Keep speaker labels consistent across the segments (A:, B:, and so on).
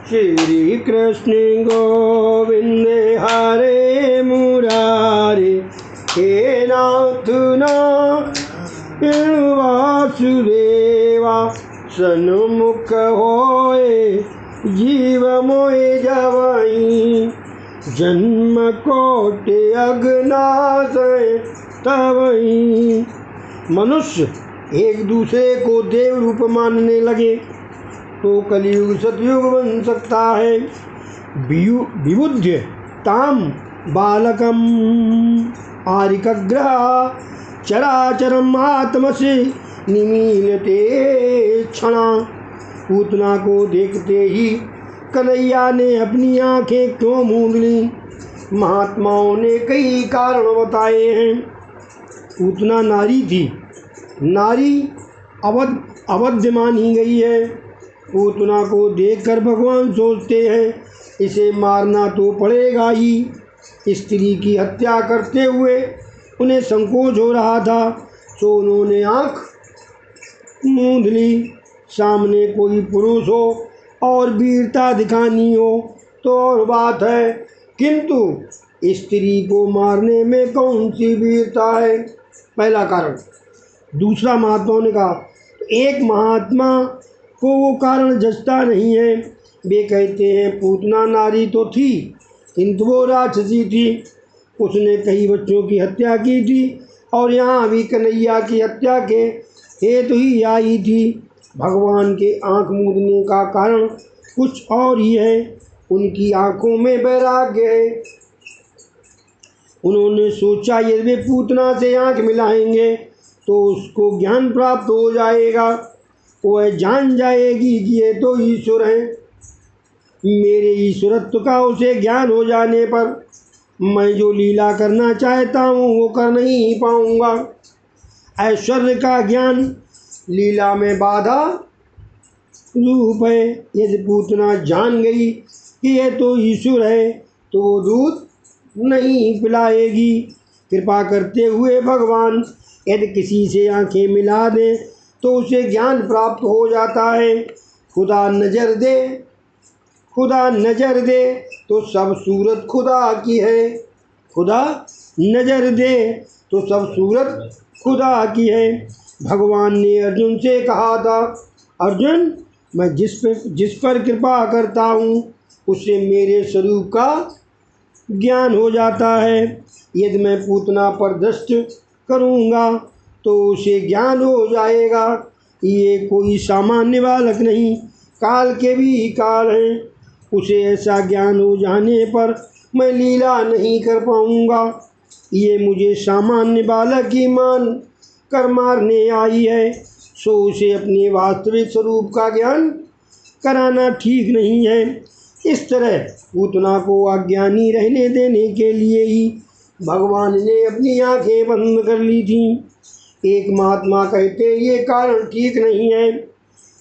A: श्री कृष्ण गोविंद हरे मुरारे, हे नाथ नारायण वासुदेवा। सन्मुख होए जीव मोए जवाई, जन्म कोटि अगनाश तवई। मनुष्य एक दूसरे को देव रूप मानने लगे तो कलयुग सतयुग बन सकता है। विबुध्य ताम बालकम आरिकग्रह चराचरम आत्मसि निमीलते क्षणा। पूतना को देखते ही कन्हैया ने अपनी आंखें क्यों मूंद ली? महात्माओं ने कई कारण बताए हैं। पूतना नारी थी, नारी अवध्य मानी गई है। पूतना को देखकर भगवान सोचते हैं इसे मारना तो पड़ेगा ही। स्त्री की हत्या करते हुए उन्हें संकोच हो रहा था तो उन्होंने आँख मूंद ली। सामने कोई पुरुष हो और वीरता दिखानी हो तो और बात है, किंतु स्त्री को मारने में कौन सी वीरता है? पहला कारण। दूसरा, महात्माओं ने कहा एक महात्मा को वो कारण जचता नहीं है। वे कहते हैं पूतना नारी तो थी किंतु वो राक्षसी थी। उसने कई बच्चों की हत्या की थी और यहाँ भी कन्हैया की हत्या के हेतु ही आई थी। भगवान के आँख मूंदने का कारण कुछ और ही है। उनकी आँखों में वैराग्य है। उन्होंने सोचा यदि वे पूतना से आँख मिलाएंगे तो उसको ज्ञान प्राप्त हो जाएगा। वह जान जाएगी कि ये तो ईश्वर हैं। मेरे ईश्वरत्व का उसे ज्ञान हो जाने पर मैं जो लीला करना चाहता हूँ वो कर नहीं पाऊँगा। ऐश्वर्य का ज्ञान लीला में बाधा रूप है। यदि पूतना जान गई कि ये तो ईश्वर है तो वो दूध नहीं पिलाएगी। कृपा करते हुए भगवान यदि किसी से आंखें मिला दे तो उसे ज्ञान प्राप्त हो जाता है। खुदा नज़र दे, खुदा नज़र दे तो सब सूरत खुदा की है। खुदा नज़र दे तो सब सूरत खुदा की है। भगवान ने अर्जुन से कहा था, अर्जुन मैं जिस पर कृपा करता हूँ उससे मेरे स्वरूप का ज्ञान हो जाता है। यदि मैं पूतना पर दृष्टि करूँगा तो उसे ज्ञान हो जाएगा। ये कोई सामान्य बालक नहीं, काल के भी काल हैं। उसे ऐसा ज्ञान हो जाने पर मैं लीला नहीं कर पाऊँगा। ये मुझे सामान्य बालक ही मान कर मारने आई है, सो उसे अपने वास्तविक स्वरूप का ज्ञान कराना ठीक नहीं है। इस तरह पूतना को अज्ञानी रहने देने के लिए ही भगवान ने अपनी आंखें बंद कर ली थीं। एक महात्मा कहते ये कारण ठीक नहीं है।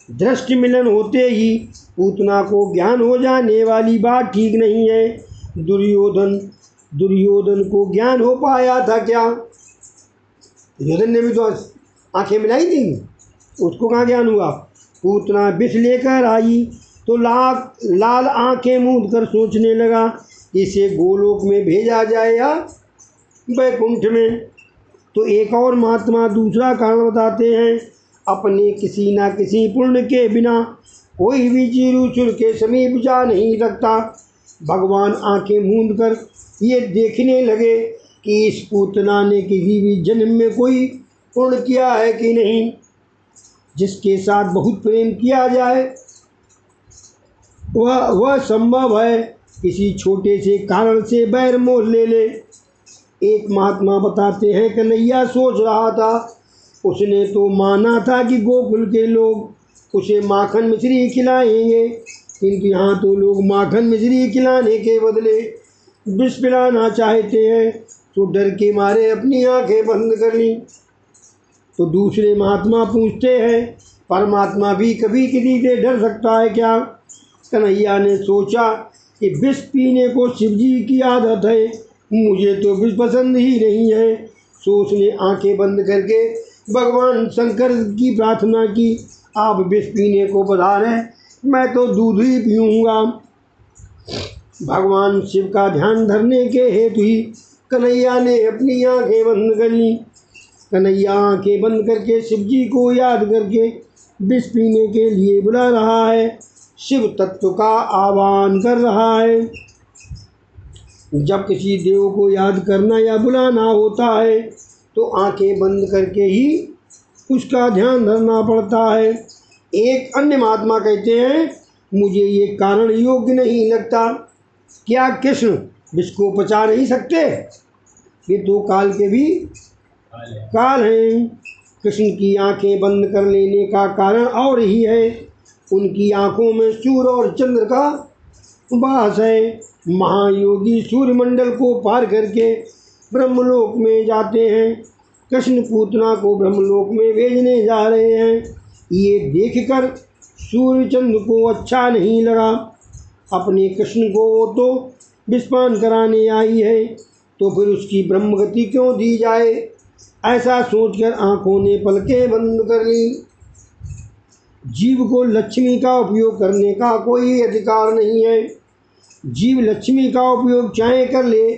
A: दृष्टि मिलन होते ही पूतना को ज्ञान हो जाने वाली बात ठीक नहीं है। दुर्योधन को ज्ञान हो पाया था क्या? दुर्योधन ने भी तो आंखें मिलाई थी, उसको कहाँ ज्ञान हुआ? पूतना विष लेकर आई तो लाल आंखें मूंद कर सोचने लगा इसे गोलोक में भेजा जाए या वैकुंठ में। तो एक और महात्मा दूसरा कारण बताते हैं, अपने किसी न किसी पुण्य के बिना कोई भी जीव ईश्वर के समीप जा नहीं सकता। भगवान आंखें मूंद कर ये देखने लगे कि इस पूतना ने किसी भी जन्म में कोई पुण्य किया है कि नहीं। जिसके साथ बहुत प्रेम किया जाए वह संभव है किसी छोटे से कारण से बैर मोल ले ले। एक महात्मा बताते हैं कन्हैया सोच रहा था, उसने तो माना था कि गोकुल के लोग उसे माखन मिश्री खिलाएंगे, किंतु यहाँ तो लोग माखन मिश्री खिलाने के बदले विष पिलाना चाहते हैं, तो डर के मारे अपनी आंखें बंद कर ली। तो दूसरे महात्मा पूछते हैं, परमात्मा भी कभी किसी से डर सकता है क्या? कन्हैया ने सोचा कि विष पीने को शिवजी की आदत है, मुझे तो विष पसंद ही नहीं है। सो उसने आंखें बंद करके भगवान शंकर की प्रार्थना की, आप विष पीने को पधारें, मैं तो दूध ही पीऊँगा। भगवान शिव का ध्यान धरने के हेतु ही कन्हैया ने अपनी आंखें बंद कर ली। कन्हैया आंखें बंद करके शिव जी को याद करके विष पीने के लिए बुला रहा है, शिव तत्व का आह्वान कर रहा है। जब किसी देव को याद करना या बुलाना होता है तो आंखें बंद करके ही उसका ध्यान धरना पड़ता है। एक अन्य महात्मा कहते हैं, मुझे ये कारण योग्य नहीं लगता। क्या कृष्ण विष को पचा नहीं सकते? ये तो काल के भी काल हैं। कृष्ण की आंखें बंद कर लेने का कारण और ही है, उनकी आंखों में सूर्य और चंद्र का वास है। महायोगी सूर्यमंडल को पार करके ब्रह्मलोक में जाते हैं। कृष्ण पूतना को ब्रह्मलोक में भेजने जा रहे हैं। ये देखकर सूर्य चंद्र को अच्छा नहीं लगा। अपने कृष्ण को वो तो विषपान कराने आई है, तो फिर उसकी ब्रह्मगति क्यों दी जाए? ऐसा सोचकर आंखों ने पलकें बंद कर ली। जीव को लक्ष्मी का उपयोग करने का कोई अधिकार नहीं है। जीव लक्ष्मी का उपयोग चाहे कर ले,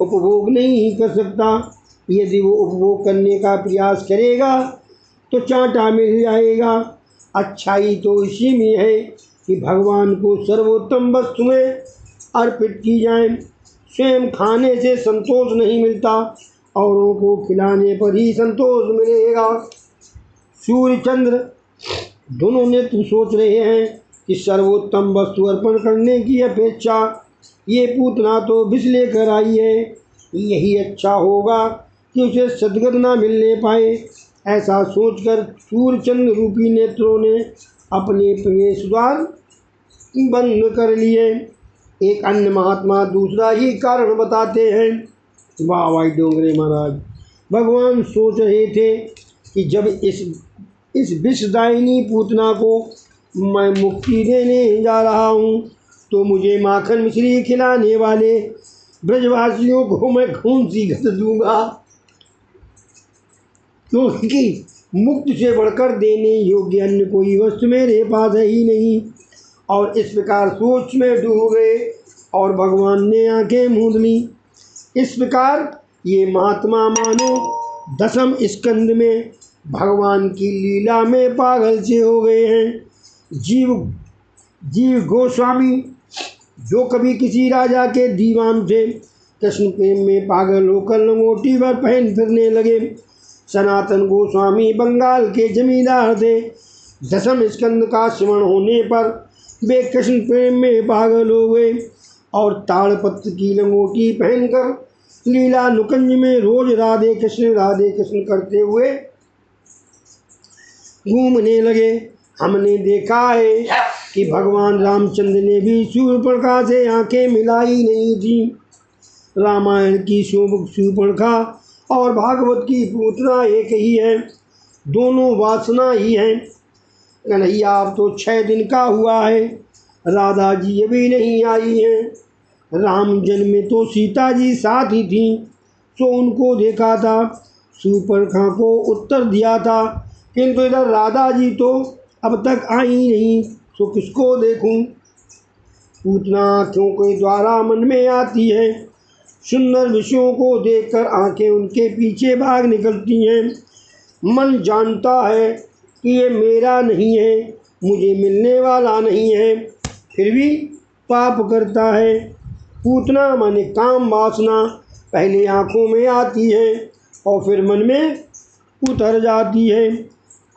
A: उपभोग नहीं कर सकता। यदि वो उपभोग करने का प्रयास करेगा तो चांटा मिल जाएगा। अच्छाई तो इसी में है कि भगवान को सर्वोत्तम वस्तुएं अर्पित की जाएं। स्वयं खाने से संतोष नहीं मिलता, औरों को खिलाने पर ही संतोष मिलेगा। सूर्य चंद्र दोनों नेत्र सोच रहे हैं कि सर्वोत्तम वस्तु अर्पण करने की अपेक्षा ये पूतना तो विष लेकर आई है, यही अच्छा होगा कि उसे सद्गति न मिलने पाए। ऐसा सोचकर सूर्य चंद्र रूपी नेत्रों ने अपने प्रवेश द्वार बंद कर लिए। एक अन्य महात्मा दूसरा ही कारण बताते हैं। वाह भाई डोंगरे महाराज, भगवान सोच रहे थे कि जब इस विषदायिनी पूतना को मैं मुक्ति देने जा रहा हूँ तो मुझे माखन मिश्री खिलाने वाले ब्रजवासियों को मैं खून सी घट दूंगा, क्योंकि मुक्त से बढ़कर देने योग्य अन्य कोई वस्तु मेरे पास है ही नहीं। और इस प्रकार सोच में डूब गए और भगवान ने आंखें मूंद ली। इस प्रकार ये महात्मा मानो 10वें स्कंद में भगवान की लीला में पागल से हो गए हैं। जीव गोस्वामी जो कभी किसी राजा के दीवान थे, कृष्ण प्रेम में पागल होकर लंगोटी पर पहन फिरने लगे। सनातन गोस्वामी बंगाल के जमींदार थे। 10वें स्कंद का श्रवण होने पर वे कृष्ण प्रेम में पागल हो गए और ताड़पत्र की लंगोटी पहनकर लीला नुकंज में रोज राधे कृष्ण करते हुए घूमने लगे। हमने देखा है कि भगवान रामचंद्र ने भी शूर्पणखा से आंखें मिलाई नहीं थी। रामायण की शूर्पणखा और भागवत की पूतना एक ही है, दोनों वासना ही है। कन्हैया अब तो 6 दिन का हुआ है, राधा जी अभी नहीं आई हैं। राम जन्म में तो सीता जी साथ ही थी, तो उनको देखा था, शूर्पणखा को उत्तर दिया था, किंतु इधर राधा जी तो अब तक आई नहीं, तो किसको देखूं? पूतना आँखों के द्वारा मन में आती है। सुंदर विषयों को देखकर आंखें उनके पीछे भाग निकलती हैं। मन जानता है कि ये मेरा नहीं है, मुझे मिलने वाला नहीं है, फिर भी पाप करता है। पूतना माने काम वासना पहले आँखों में आती है और फिर मन में उतर जाती है।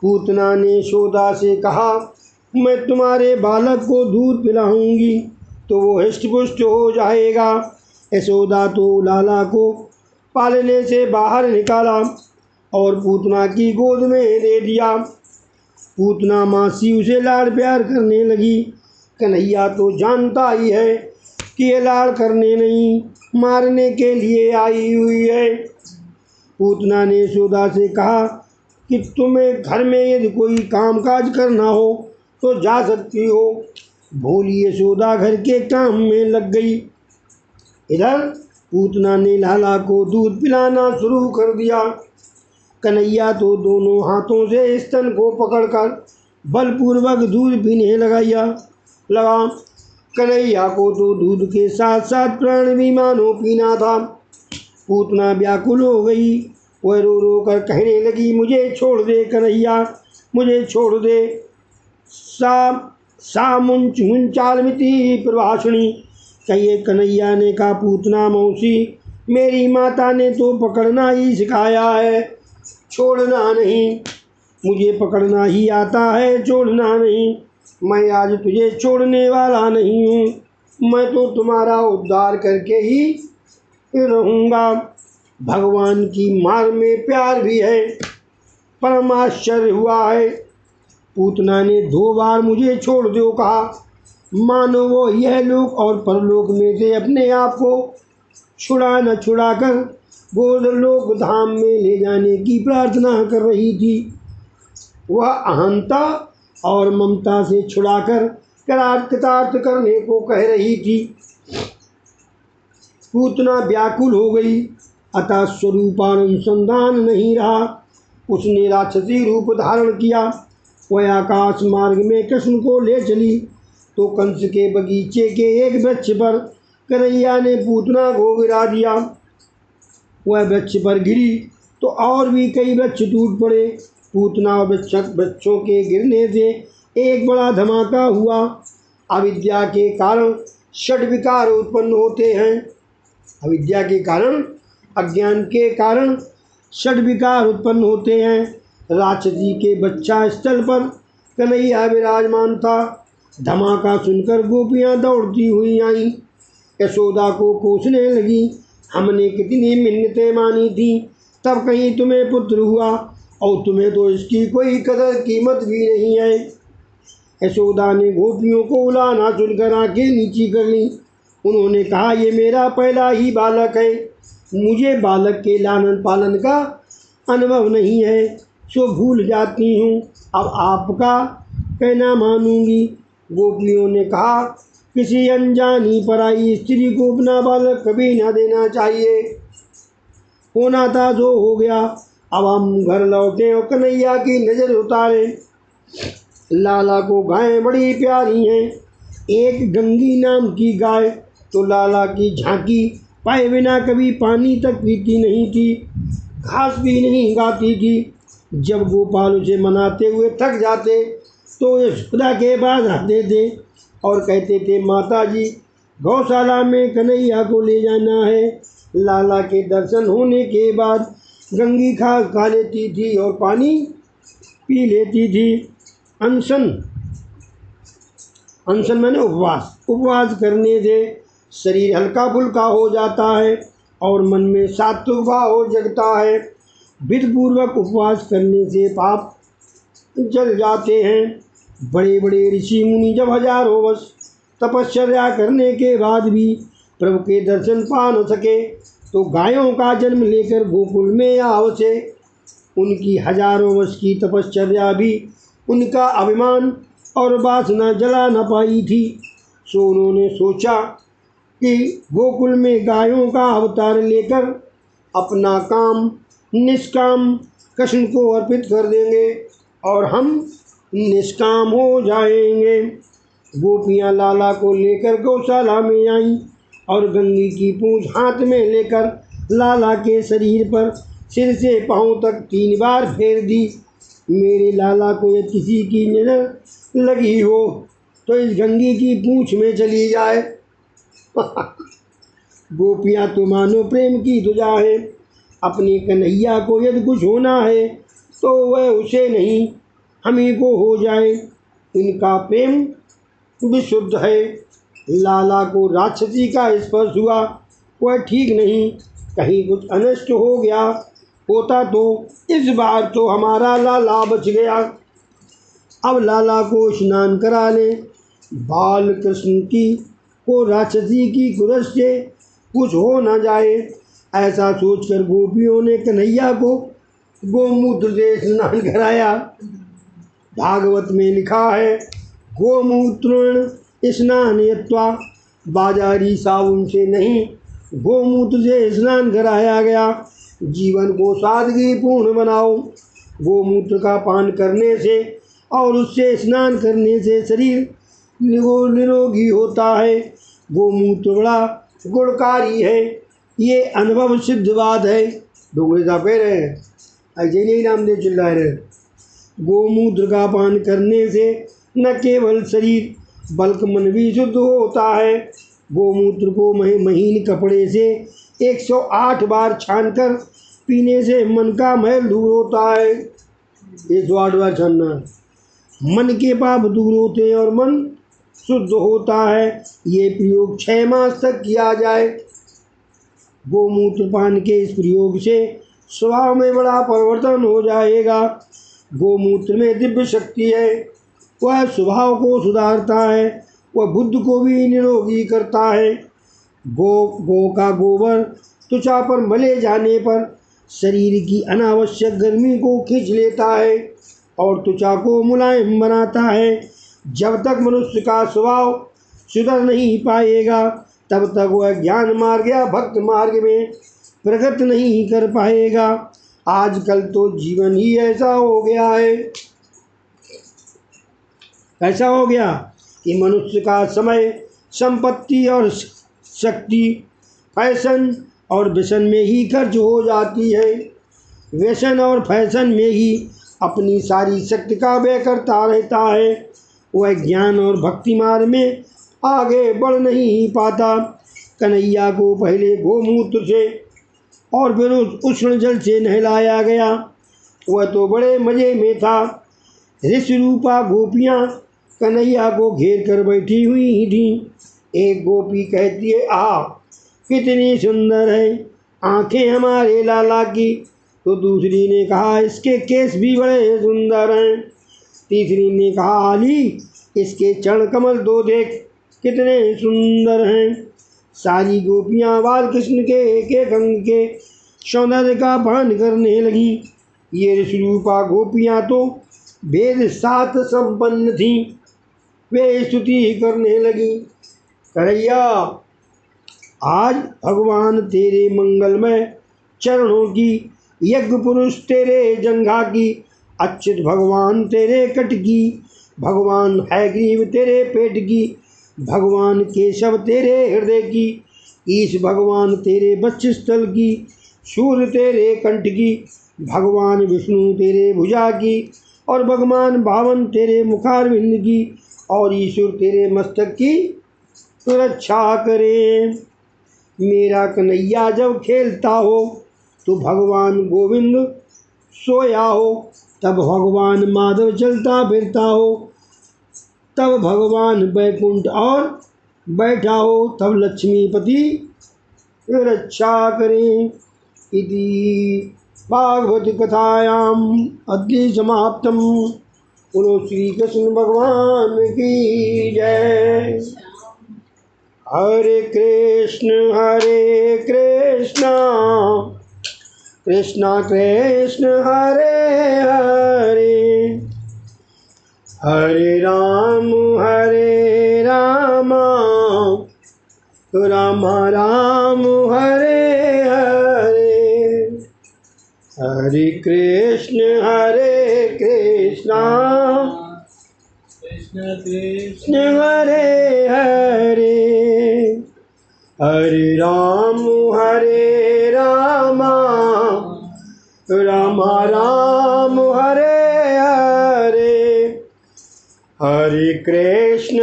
A: पूतना ने यशोदा से कहा, मैं तुम्हारे बालक को दूध पिलाऊंगी तो वो हृष्ट पुष्ट हो जाएगा। यशोदा तो लाला को पालने से बाहर निकाला और पूतना की गोद में दे दिया। पूतना मासी उसे लाड़ प्यार करने लगी। कन्हैया तो जानता ही है कि ये लाड़ करने नहीं, मारने के लिए आई हुई है। पूतना ने यशोदा से कहा कि तुम्हें घर में यदि कोई कामकाज करना हो तो जा सकती हो। भोली यशोदा घर के काम में लग गई। इधर पूतना ने लाला को दूध पिलाना शुरू कर दिया। कन्हैया तो दोनों हाथों से स्तन को पकड़कर बलपूर्वक दूध पीने लगा। कन्हैया को तो दूध के साथ साथ प्राण भी मानो पीना था। पूतना व्याकुल हो गई। वह रो रो कर कहने लगी, मुझे छोड़ दे कन्हैया, मुझे छोड़ दे। सा मुंचालमिति प्रभाषणी। कहिए कन्हैया ने कहा, पूतना मौसी, मेरी माता ने तो पकड़ना ही सिखाया है, छोड़ना नहीं। मुझे पकड़ना ही आता है, छोड़ना नहीं। मैं आज तुझे छोड़ने वाला नहीं हूँ। मैं तो तुम्हारा उद्धार करके ही रहूँगा। भगवान की मार में प्यार भी है। परम आश्चर्य हुआ है। पूतना ने 2 बार मुझे छोड़ दो कहा, मानो वो यह लोक और परलोक में से अपने आप को छुड़ा कर गोलोक धाम में ले जाने की प्रार्थना कर रही थी। वह अहंता और ममता से छुड़ाकर कृतार्थ करने को कह रही थी। पूतना व्याकुल हो गई, अतः स्वरूपानुसंधान नहीं रहा। उसने राक्षसी रूप धारण किया। वह आकाश मार्ग में कृष्ण को ले चली तो कंस के बगीचे के एक वृक्ष पर कन्हैया ने पूतना को गिरा दिया। वह वृक्ष पर गिरी तो और भी कई वृक्ष टूट पड़े। पूतना और वृक्षों के गिरने से एक बड़ा धमाका हुआ। अविद्या के कारण षड विकार उत्पन्न होते हैं। अविद्या के कारण, अज्ञान के कारण षड विकार उत्पन्न होते हैं। राक्षसी के बच्चा स्थल पर कन्हैया विराजमान था। धमाका सुनकर गोपियां दौड़ती हुई आईं। यशोदा को कोसने लगी, हमने कितनी मिन्नतें मानी थी, तब कहीं तुम्हें पुत्र हुआ और तुम्हें तो इसकी कोई कदर कीमत भी नहीं है। यशोदा ने गोपियों को उलाना सुनकर आंखें नीची कर लीं। उन्होंने कहा, ये मेरा पहला ही बालक है, मुझे बालक के लालन पालन का अनुभव नहीं है, सो भूल जाती हूँ। अब आपका कहना मानूंगी। गोपियों ने कहा, किसी अनजानी पराई स्त्री को अपना बालक कभी न देना चाहिए। होना था जो हो गया। अब हम घर लौटे और कन्हैया की नज़र उतारें। लाला को गायें बड़ी प्यारी हैं। एक गंगी नाम की गाय तो लाला की झांकी पाए बिना कभी पानी तक पीती नहीं थी, घास भी नहीं खाती थी। जब गोपाल उसे मनाते हुए थक जाते तो यशोदा के पास आते थे और कहते थे, माता जी, गौशाला में कन्हैया को ले जाना है। लाला के दर्शन होने के बाद गंगी घास खा लेती थी और पानी पी लेती थी। अनशन मैंने उपवास करने से शरीर हल्का फुल्का हो जाता है और मन में सात्विक भाव जगता है। विधिपूर्वक उपवास करने से पाप जल जाते हैं। बड़े बड़े ऋषि मुनि जब हजारों वर्ष तपश्चर्या करने के बाद भी प्रभु के दर्शन पा न सके तो गायों का जन्म लेकर गोकुल में आ बसे। उनकी हजारों वर्ष की तपश्चर्या भी उनका अभिमान और वासना जला न पाई थी। सो उन्होंने सोचा कि गोकुल में गायों का अवतार लेकर अपना काम निष्काम कृष्ण को अर्पित कर देंगे और हम निष्काम हो जाएंगे। गोपियाँ लाला को लेकर गौशाला में आईं और गंगी की पूंछ हाथ में लेकर लाला के शरीर पर सिर से पांव तक 3 बार फेर दी। मेरे लाला को यदि किसी की नजर लगी हो तो इस गंगी की पूंछ में चली जाए। गोपियाँ तो मानो प्रेम की ध्वजा है। अपने कन्हैया को यदि कुछ होना है तो वह उसे नहीं, हम ही को हो जाए। इनका प्रेम विशुद्ध है। लाला को राक्षसी का स्पर्श हुआ, वह ठीक नहीं, कहीं कुछ अनिष्ट हो गया होता तो इस बार तो हमारा लाला बच गया। अब लाला को स्नान करा ले। बाल कृष्ण की को राक्षसी की कुरस से कुछ हो न जाए, ऐसा सोचकर गोपियों ने कन्हैया को गोमूत्र से स्नान कराया। भागवत में लिखा है, गोमूत्र स्नान यत्वा, बाजारी साबुन से नहीं गोमूत्र से स्नान कराया गया। जीवन को सादगी पूर्ण बनाओ। गोमूत्र का पान करने से और उससे स्नान करने से शरीर निरोगी होता है। गोमूत्र बड़ा गुणकारी है, ये अनुभव सिद्ध बात है। डोंगरे साहब कह रहे हैं, ऐसे नहीं नामदेव चिल्ला रहे। गोमूत्र का पान करने से न केवल शरीर बल्कि मन भी शुद्ध होता है। गोमूत्र को महीन कपड़े से 108 बार छानकर पीने से मन का मैल दूर होता है। 108 बार छानना, मन के पाप दूर होते हैं और मन शुद्ध होता है। ये प्रयोग 6 मास तक किया जाए। गोमूत्र पान के इस प्रयोग से स्वभाव में बड़ा परिवर्तन हो जाएगा। गोमूत्र में दिव्य शक्ति है, वह स्वभाव को सुधारता है, वह बुद्ध को भी निरोगी करता है। गो का गोबर त्वचा पर मले जाने पर शरीर की अनावश्यक गर्मी को खींच लेता है और त्वचा को मुलायम बनाता है। जब तक मनुष्य का स्वभाव सुधर नहीं पाएगा तब तक वह ज्ञान मार्ग या भक्त मार्ग में प्रगति नहीं कर पाएगा। आजकल तो जीवन ही ऐसा हो गया है, ऐसा हो गया कि मनुष्य का समय, संपत्ति और शक्ति फैशन और व्यसन में ही खर्च हो जाती है। व्यसन और फैशन में ही अपनी सारी शक्ति का व्यय करता रहता है। वह ज्ञान और भक्ति मार्ग में आगे बढ़ नहीं पाता। कन्हैया को पहले गोमूत्र से और फिर उष्ण जल से नहलाया गया। वह तो बड़े मज़े में था। ऋषि रूपा गोपियाँ कन्हैया को घेर कर बैठी हुई थी। एक गोपी कहती है, आ कितनी सुंदर है आंखें हमारे लाला की। तो दूसरी ने कहा, इसके केस भी बड़े सुंदर हैं। तीसरी ने कहा, आली इसके चरण कमल दो देख कितने सुंदर हैं। सारी गोपियाँ बालकृष्ण के एक एक अंग के सौंदर्य का पान करने लगी। ये ऋषि रूपा गोपियाँ तो वेद सात संपन्न थीं। वे स्तुति करने लगी, कन्हैया आज भगवान तेरे मंगलमय चरणों की, यज्ञ पुरुष तेरे जंघा की, अच्युत भगवान तेरे कट की, भगवान हयग्रीव तेरे पेट की, भगवान केशव तेरे हृदय की, ईश भगवान तेरे वक्षस्थल की, सूर्य तेरे कंठ की, भगवान विष्णु तेरे भुजा की, और भगवान भावन तेरे मुखारविंद की, और ईश्वर तेरे मस्तक की सुरक्षा करें। मेरा कन्हैया जब खेलता हो तो भगवान गोविंद सोया हो, तब भगवान माधव चलता फिरता हो, तब भगवान बैकुंठ और बैठा हो, तब लक्ष्मीपति रक्षा करें। इति भागवत कथायाम अद्य समाप्तम। बोलो श्री कृष्ण भगवान की जय। हरे कृष्ण कृष्ण कृष्ण हरे हरे, हरे राम राम राम हरे हरे, हरे कृष्ण कृष्ण कृष्ण हरे हरे, हरे राम राम राम हरे हरे, हरे कृष्ण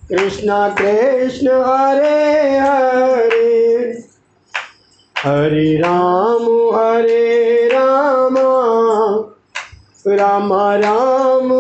A: कृष्ण कृष्ण हरे हरे, हरे राम राम राम